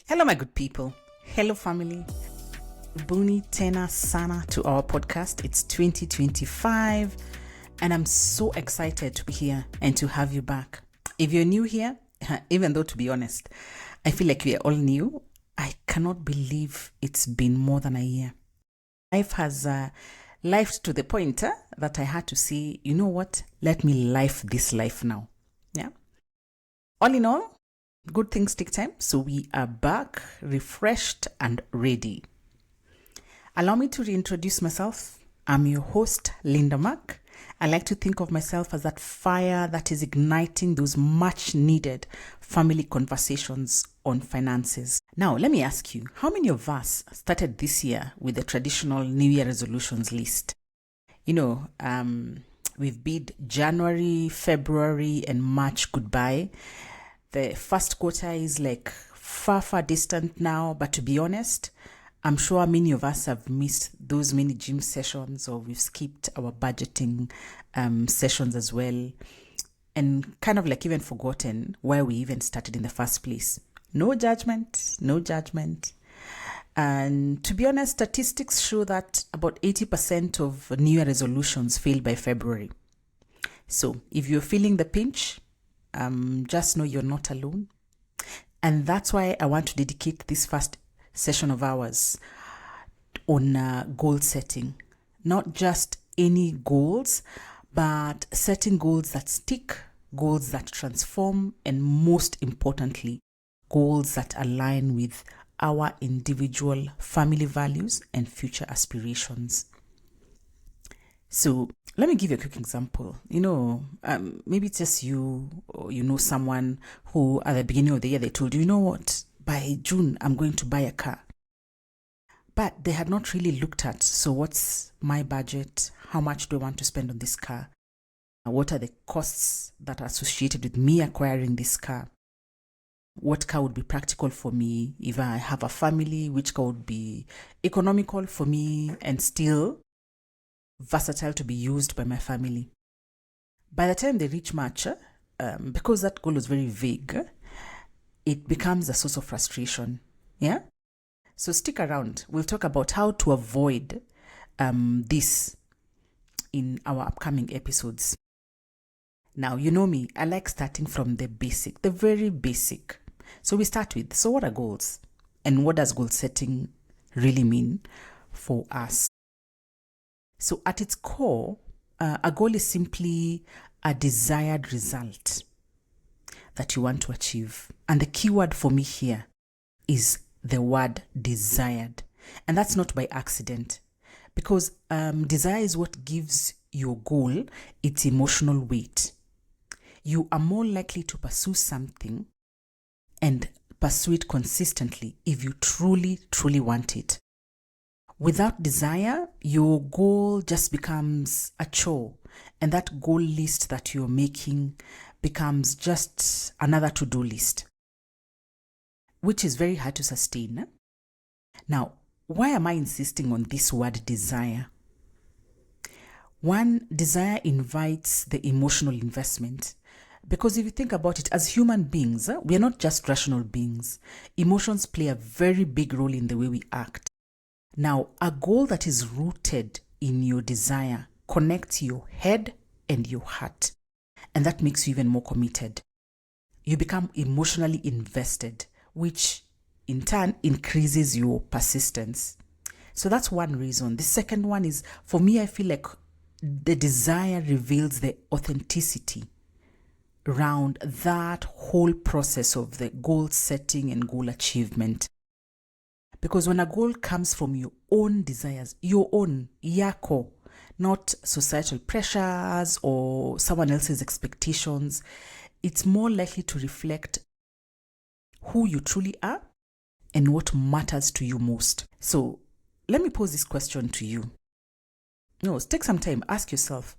Hello, my good people. Hello, family. Buni Tena Sana to our podcast. It's 2025, and I'm so excited to be here and to have you back. If you're new here, even though, to be honest, I feel like we are all new, I cannot believe it's been more than a year. Life has lifed to the point that I had to say, you know what? Let me life this life now. Yeah. All in all, good things take time, so we are back, refreshed and ready. Allow me to reintroduce myself. I'm your host, Linda Mack. I like to think of myself as that fire that is igniting those much needed family conversations on finances. Now, let me ask you, how many of us started this year with the traditional New Year resolutions list? We've bid January, February, and March goodbye. The first quarter is like far distant now, but to be honest, I'm sure many of us have missed those many gym sessions, or we've skipped our budgeting sessions as well, and kind of like even forgotten why we even started in the first place. No judgment. And to be honest, statistics show that about 80% of New Year resolutions fail by February. So if you're feeling the pinch, just know you're not alone. And that's why I want to dedicate this first session of ours on goal setting. Not just any goals, but setting goals that stick, goals that transform, and most importantly, goals that align with our individual family values and future aspirations. So let me give you a quick example. Maybe it's just you, or someone who at the beginning of the year they told you, you know what, by June I'm going to buy a car. But they had not really looked at, so what's my budget? How much do I want to spend on this car? What are the costs that are associated with me acquiring this car? What car would be practical for me if I have a family? Which car would be economical for me and still versatile to be used by my family? By the time they reach March, because that goal was very vague, it becomes a source of frustration. Yeah? So stick around. We'll talk about how to avoid this in our upcoming episodes. Now, you know me, I like starting from the basic, the very basic. So we start with, so what are goals? And what does goal setting really mean for us? So at its core, a goal is simply a desired result that you want to achieve. And the key word for me here is the word desired. And that's not by accident, because desire is what gives your goal its emotional weight. You are more likely to pursue something and pursue it consistently if you truly want it. Without desire, your goal just becomes a chore, and that goal list that you're making becomes just another to-do list, which is very hard to sustain. Now, why am I insisting on this word desire? One, desire invites the emotional investment. Because if you think about it, as human beings, we are not just rational beings. Emotions play a very big role in the way we act. Now, a goal that is rooted in your desire connects your head and your heart, and that makes you even more committed. You become emotionally invested, which in turn increases your persistence. So that's one reason. The second one is, for me, I feel like the desire reveals the authenticity around that whole process of the goal setting and goal achievement. Because when a goal comes from your own desires, your own, yako, not societal pressures or someone else's expectations, it's more likely to reflect who you truly are and what matters to you most. So let me pose this question to you. Take some time, ask yourself,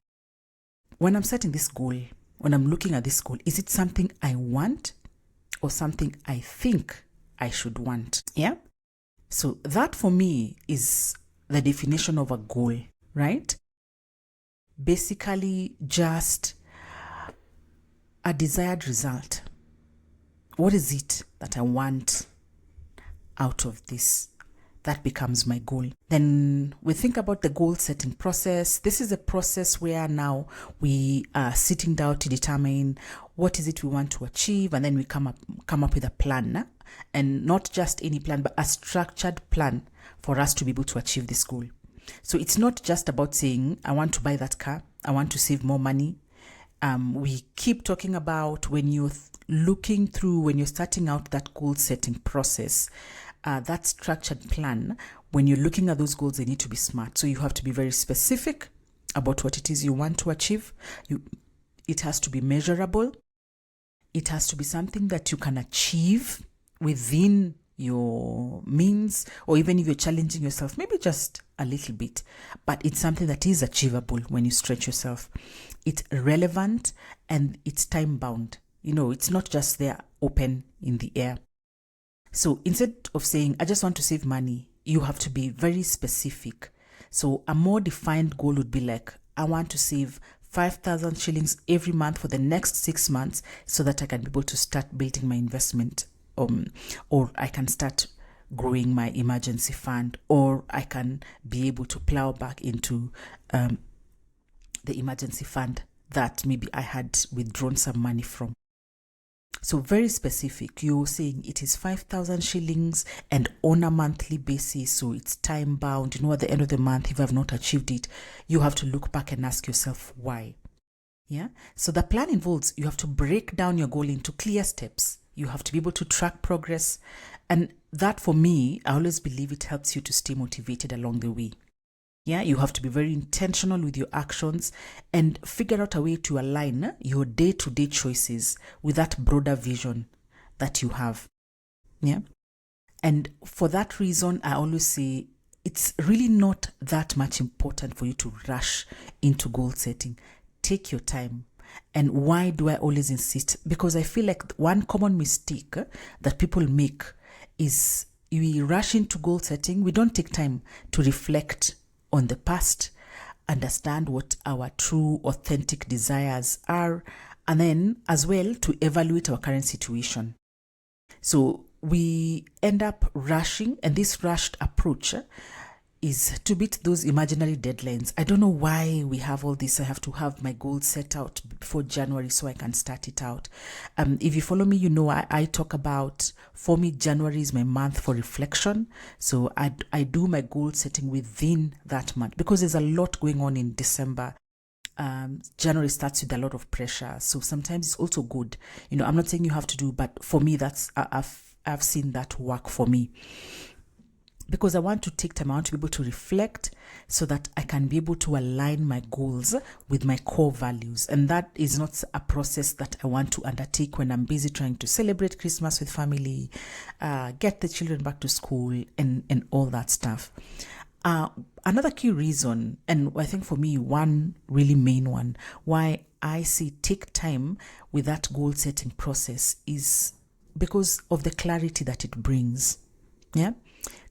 when I'm setting this goal, when I'm looking at this goal, is it something I want or something I think I should want? Yeah? So that for me is the definition of a goal, right? Basically just a desired result. What is it that I want? out of this? That becomes my goal. Then we think about the goal setting process. This is a process where now we are sitting down to determine what is it we want to achieve, and then we come up with a plan, and not just any plan, but a structured plan for us to be able to achieve this goal. So it's not just about saying, I want to buy that car, I want to save more money. We keep talking about when you're when you're starting out that goal setting process, that structured plan, when you're looking at those goals, they need to be smart. So you have to be very specific about what it is you want to achieve. It has to be measurable. It has to be something that you can achieve within your means, or even if you're challenging yourself, maybe just a little bit, but it's something that is achievable when you stretch yourself. It's relevant and it's time bound. It's not just there open in the air. So instead of saying, I just want to save money, you have to be very specific. So a more defined goal would be like, I want to save 5,000 shillings every month for the next 6 months so that I can be able to start building my investment, or I can start growing my emergency fund, or I can be able to plow back into the emergency fund that maybe I had withdrawn some money from. So very specific. You're saying it is 5,000 shillings and on a monthly basis. So it's time bound. At the end of the month, if I've not achieved it, you have to look back and ask yourself why. Yeah. So the plan involves, you have to break down your goal into clear steps. You have to be able to track progress. And that, for me, I always believe it helps you to stay motivated along the way. Yeah, you have to be very intentional with your actions and figure out a way to align your day-to-day choices with that broader vision that you have. Yeah. And for that reason, I always say it's really not that much important for you to rush into goal setting. Take your time. And why do I always insist? Because I feel like one common mistake that people make is we rush into goal setting. We don't take time to reflect on the past, understand what our true, authentic desires are, and then as well to evaluate our current situation. So we end up rushing, and this rushed approach is to beat those imaginary deadlines. I don't know why we have all this. I have to have my goals set out before January so I can start it out. If you follow me, I talk about, for me, January is my month for reflection. So I do my goal setting within that month because there's a lot going on in December. January starts with a lot of pressure. So sometimes it's also good. I'm not saying you have to do, but for me, that's I've seen that work for me. Because I want to take time, I want to be able to reflect so that I can be able to align my goals with my core values. And that is not a process that I want to undertake when I'm busy trying to celebrate Christmas with family, get the children back to school, and all that stuff. Another key reason, and I think for me, one really main one, why I say take time with that goal setting process is because of the clarity that it brings. Yeah.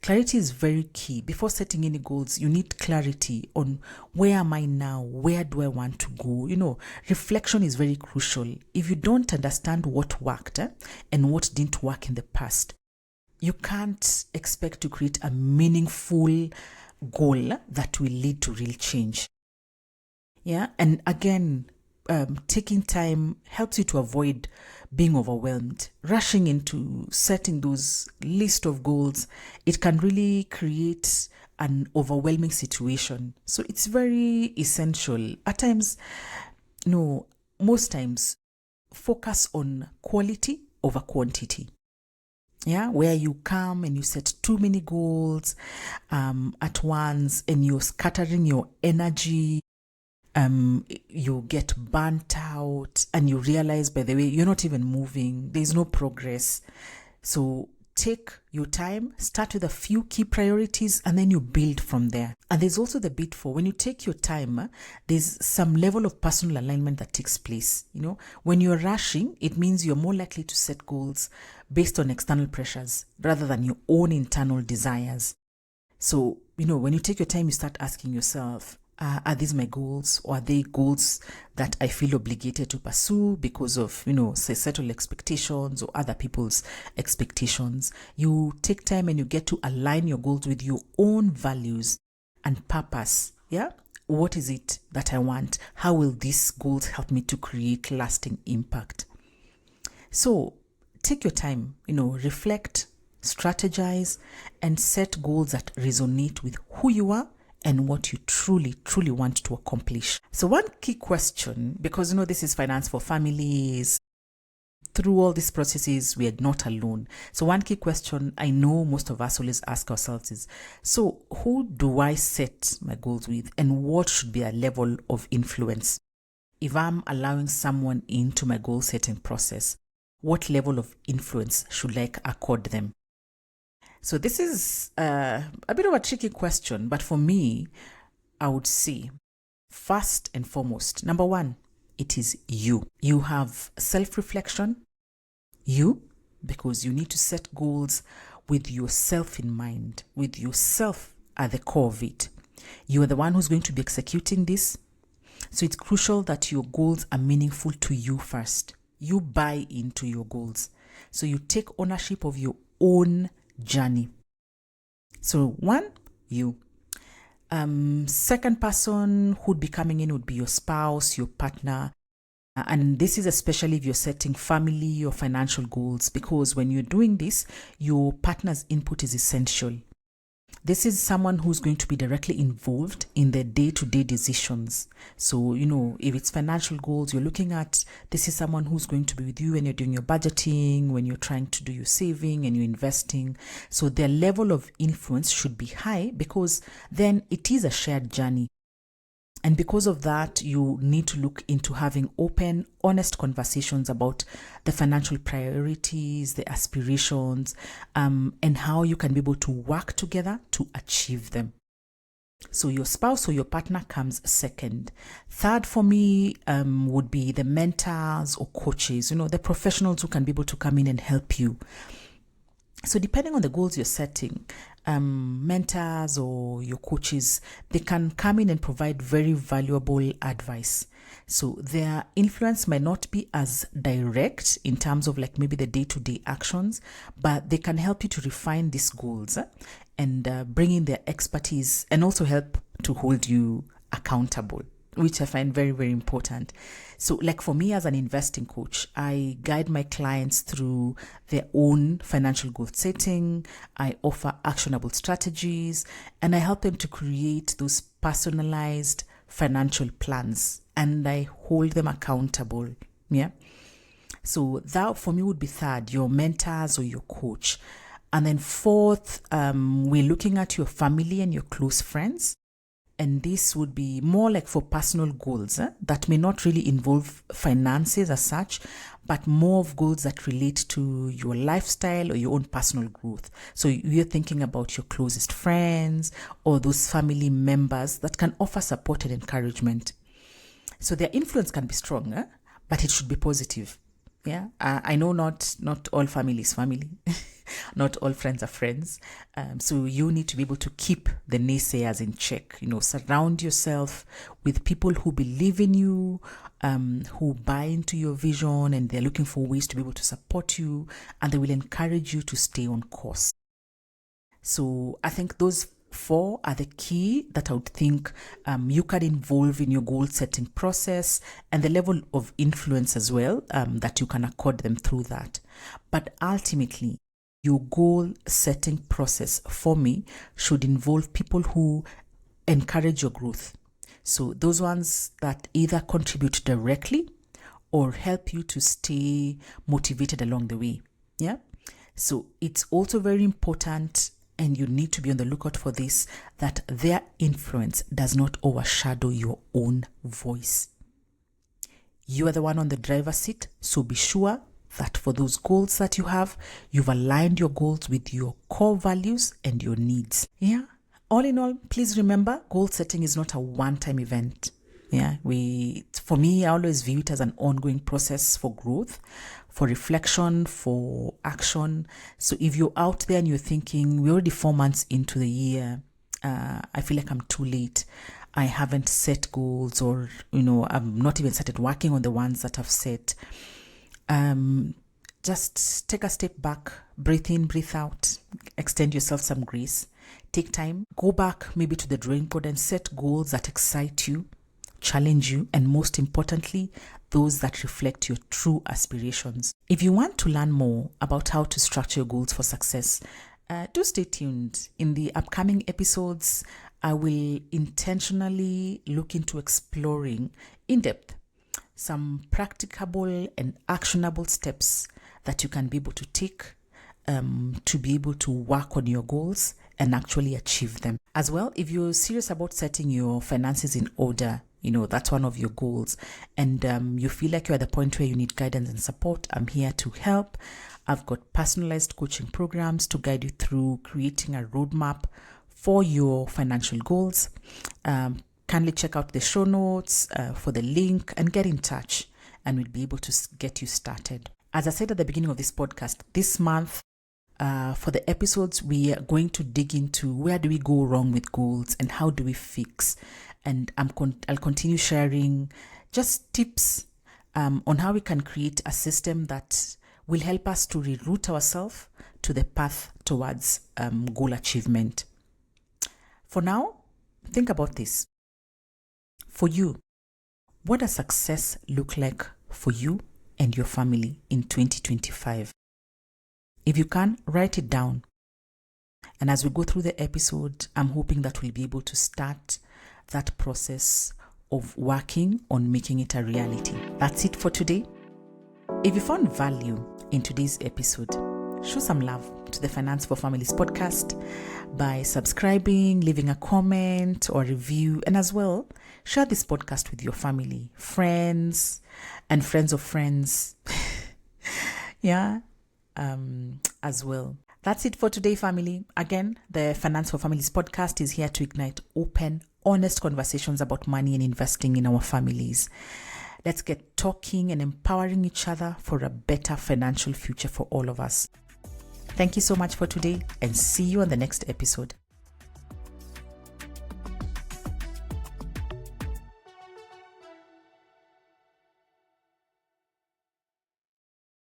Clarity is very key. Before setting any goals, you need clarity on where am I now? Where do I want to go? Reflection is very crucial. If you don't understand what worked and what didn't work in the past, you can't expect to create a meaningful goal that will lead to real change. Yeah. And again, taking time helps you to avoid being overwhelmed. Rushing into setting those list of goals, it can really create an overwhelming situation. So it's very essential. At times, most times, focus on quality over quantity. Yeah, where you come and you set too many goals at once and you're scattering your energy. You get burnt out and you realize, by the way, you're not even moving. There's no progress. So take your time, start with a few key priorities, and then you build from there. And there's also the bit for when you take your time, there's some level of personal alignment that takes place. When you're rushing, it means you're more likely to set goals based on external pressures rather than your own internal desires. So, when you take your time, you start asking yourself, Are these my goals, or are they goals that I feel obligated to pursue because of, societal expectations or other people's expectations? You take time and you get to align your goals with your own values and purpose. Yeah. What is it that I want? How will these goals help me to create lasting impact? So take your time, reflect, strategize, and set goals that resonate with who you are and what you truly, truly want to accomplish. So one key question, because this is finance for families, through all these processes, we are not alone. So one key question I know most of us always ask ourselves is, so who do I set my goals with, and what should be a level of influence? If I'm allowing someone into my goal setting process, what level of influence should I accord them? So this is a bit of a tricky question, but for me, I would say, first and foremost, number one, it is you. You have self-reflection. You, because you need to set goals with yourself in mind, with yourself at the core of it. You are the one who's going to be executing this. So it's crucial that your goals are meaningful to you first. You buy into your goals. So you take ownership of your own journey. So one, you. Second person who'd be coming in would be your spouse, your partner. And this is especially if you're setting family or financial goals, because when you're doing this, your partner's input is essential. This is someone who's going to be directly involved in the day-to-day decisions. So, if it's financial goals, you're looking at, this is someone who's going to be with you when you're doing your budgeting, when you're trying to do your saving and you're investing. So their level of influence should be high, because then it is a shared journey. And because of that, you need to look into having open, honest conversations about the financial priorities, the aspirations, and how you can be able to work together to achieve them. So your spouse or your partner comes second. Third for me would be the mentors or coaches, the professionals who can be able to come in and help you. So depending on the goals you're setting, mentors or your coaches, they can come in and provide very valuable advice. So their influence might not be as direct in terms of like maybe the day-to-day actions, but they can help you to refine these goals and bring in their expertise, and also help to hold you accountable, which I find very, very important. So like for me as an investing coach, I guide my clients through their own financial goal setting. I offer actionable strategies, and I help them to create those personalized financial plans, and I hold them accountable. Yeah. So that for me would be third, your mentors or your coach. And then fourth, we're looking at your family and your close friends. And this would be more like for personal goals that may not really involve finances as such, but more of goals that relate to your lifestyle or your own personal growth. So you're thinking about your closest friends or those family members that can offer support and encouragement. So their influence can be strong, but it should be positive. Yeah, I know not all family is family. Not all friends are friends. So you need to be able to keep the naysayers in check. Surround yourself with people who believe in you, who buy into your vision, and they're looking for ways to be able to support you, and they will encourage you to stay on course. So I think those four are the key that I would think you can involve in your goal setting process, and the level of influence as well that you can accord them through that. But ultimately, your goal setting process for me should involve people who encourage your growth. So those ones that either contribute directly or help you to stay motivated along the way. Yeah. So it's also very important, and you need to be on the lookout for this, that their influence does not overshadow your own voice. You are the one on the driver's seat, so be sure that for those goals that you have, you've aligned your goals with your core values and your needs. Yeah. All in all, please remember, goal setting is not a one-time event. Yeah. For me, I always view it as an ongoing process for growth, for reflection, for action. So if you're out there and you're thinking, we're already 4 months into the year, I feel like I'm too late, I haven't set goals, or, I've not even started working on the ones that I've set. Just take a step back, breathe in, breathe out, extend yourself some grace, take time, go back maybe to the drawing board and set goals that excite you, challenge you, and most importantly, those that reflect your true aspirations. If you want to learn more about how to structure your goals for success, do stay tuned. In the upcoming episodes, I will intentionally look into exploring in depth some practicable and actionable steps that you can be able to take to be able to work on your goals and actually achieve them. As well, if you're serious about setting your finances in order, that's one of your goals, and you feel like you're at the point where you need guidance and support, I'm here to help. I've got personalized coaching programs to guide you through creating a roadmap for your financial goals. Kindly check out the show notes for the link and get in touch, and we'll be able to get you started. As I said at the beginning of this podcast, this month, for the episodes, we are going to dig into where do we go wrong with goals and how do we fix. And I'll continue sharing just tips on how we can create a system that will help us to reroute ourselves to the path towards goal achievement. For now, think about this. For you, what does success look like for you and your family in 2025? If you can, write it down. And as we go through the episode, I'm hoping that we'll be able to start that process of working on making it a reality. That's it for today. If you found value in today's episode, show some love to the Finance for Families podcast by subscribing, leaving a comment or review, and as well, share this podcast with your family, friends, and friends of friends. As well. That's it for today, family. Again, the Finance for Families podcast is here to ignite open, honest conversations about money and investing in our families. Let's get talking and empowering each other for a better financial future for all of us. Thank you so much for today, and see you on the next episode.